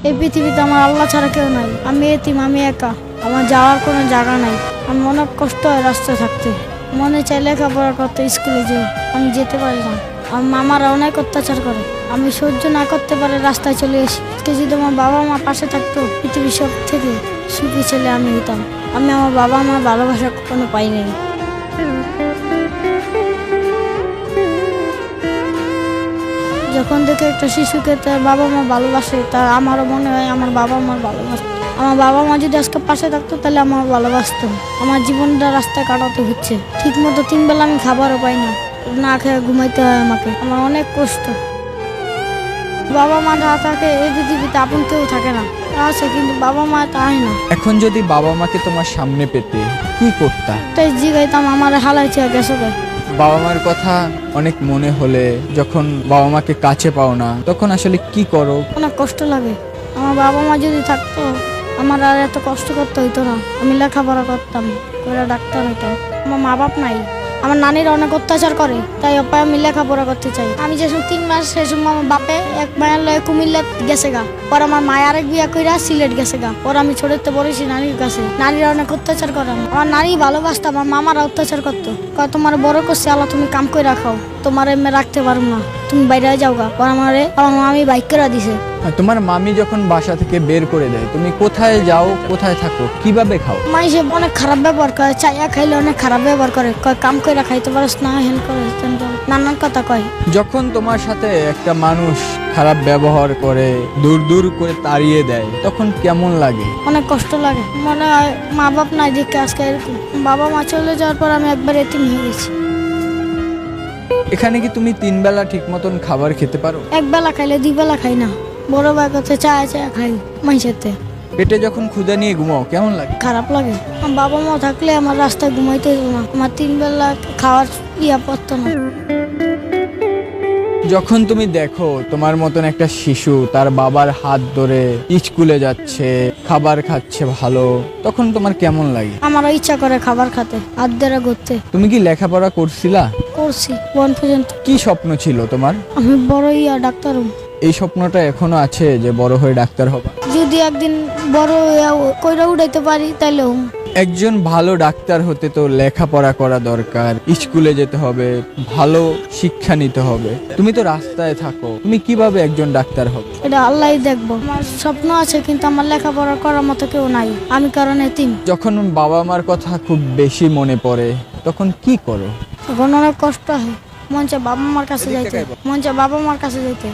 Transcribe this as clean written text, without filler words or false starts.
এই পৃথিবীতে আমার আল্লাহ ছাড়া কেউ নাই। আমি এতিম, আমি একা, আমার যাওয়ার কোনো জায়গা নাই। আমি অনেক কষ্ট হয় রাস্তায় থাকতে, মনে চাই লেখাপড়া করতে, স্কুলে যাই, আমি যেতে পারি না। আমার মামারা অনেক অত্যাচার করে, আমি সহ্য না করতে পারে রাস্তায় চলে আসি। আজকে যদি আমার বাবা মা পাশে থাকতো, পৃথিবীর সব থেকে সুখী ছেলে আমি হইতাম। আমি আমার বাবা মার ভালোবাসা কখনো পাইনি। যখন দেখে একটা শিশুকে তার বাবা মা ভালোবাসে, তা আমারও মনে হয় আমার বাবা মার ভালোবাসে। আমার বাবা মা যদি আজকে পাশে থাকতো তাহলে আমার ভালোবাসতো। আমার জীবনটা রাস্তায় কাটাতে হচ্ছে, ঠিক মতো 3 বেলা আমি খাবারও পাই না, না খেয়ে ঘুমাইতে হয় আমাকে। আমার অনেক কষ্ট। বাবা মা যা থাকে এই পৃথিবীতে আপন কেউ থাকে না, আছে কিন্তু বাবা মা তাই না। এখন যদি বাবা মাকে তোমার সামনে পেতে কি করতা? তাই জিগাইতাম আমার হালাইছে গেছো। বাবা মার কথা অনেক মনে হলে যখন বাবা মাকে কাছে পাও না, তখন আসলে কি করো? অনেক কষ্ট লাগে। আমার বাবা মা যদি থাকতো আমার আর এত কষ্ট করতে হইতো না, আমি লেখাপড়া করতাম, ওরা ডাক্তার হইতো। আমার মা বাপ নাই, আমার নানিরা অনেক অত্যাচার করে, তাই অপায় আমি লেখাপড়া করতে চাই। আমি যে 3 মাস সে সময় আমার বাপে এক মায়ের লয়ে কুমিল্লা গেছে গা, পর আমার মায় আরেক বিয়া কইরা সিলেট গেছে গা, পর আমি ছোটতে পড়েছি নানির কাছে। নানিরা অনেক অত্যাচার করে, আমার নানি ভালোবাসতো, আমার মামারা অত্যাচার করতো, কয় তোমার বড় করছে আল্লাহ, তুমি কাম করে রাখাও, তোমার এমনি রাখতে পারবো না, তুমি বাইরে যাও গা। পর আমার মামি বাইক করে দিছে। তোমার মামি যখন বাসা থেকে বের করে দেয়, তুমি কোথায় যাও, কোথায় থাকো, কিভাবে খাও? মাইসে অনেক খারাপ ব্যবহার করে, চাইয়া খাইলে অনেক খারাপ ব্যবহার করে, কয় কাম করে খাইতে পারস না, হেন করে নানান কথা কয়। যখন তোমার সাথে একটা মানুষ খারাপ ব্যবহার করে, দূর দূর করে তাড়িয়ে দেয়, তখন কেমন লাগে? অনেক কষ্ট লাগে, মনে হয় মা বাপ নাই দেখে আজকে এরকম। বাবা মা চলে যাওয়ার পর আমি একবার এতিম হয়ে গেছি। এখানে কি তুমি 3 বেলা ঠিক মতন খাবার খেতে পারো? এক বেলা খাইলে 2 বেলা খাই না, বড় ভাই কাছে চায় খাই মাইসেতে। পেটে যখন ক্ষুধা নিয়ে ঘুমাও কেমন লাগে? খারাপ লাগে। আমার বাবা মা থাকলে আমার রাস্তায় ঘুমাইতে হতো না, আমার 3 বেলা খাওয়ার পড়তো না। যখন তুমি দেখো তোমার মতন একটা শিশু তার বাবার হাত ধরে স্কুলে যাচ্ছে, খাবার খাচ্ছে ভালো, তখন তোমার কেমন লাগে? আমারও ইচ্ছা করে খাবার খেতে, হাত ধরে ঘুরতে। তুমি কি লেখাপড়া করছিলা? করছি 1 পর্যন্ত। কি স্বপ্ন ছিল তোমার? আমি বড় ডাক্তার হব। এই স্বপ্নটা এখনো আছে যে বড় হয়ে ডাক্তার হবা? যদি একদিন বড় কইরা উঠাইতে পারি তাইলে হম। একজন ভালো ডাক্তার হতে তো লেখাপড়া করা দরকার, স্কুলে যেতে হবে, ভালো শিক্ষা নিতে হবে। তুমি তো রাস্তায় থাকো, তুমি কিভাবে একজন ডাক্তার হবে? এটা আল্লাহই দেখবো। আমার স্বপ্ন আছে কিন্তু আমার লেখাপড়া করার মতো কেউ নাই, আমি কারণ এতিম। যখন বাবা মার কথা খুব বেশি মনে পড়ে তখন কি করো? তখন অনেক কষ্ট হয়, মন চায় বাবা মার কাছে যাইতে, মন চায় বাবা মার কাছে যাইতে।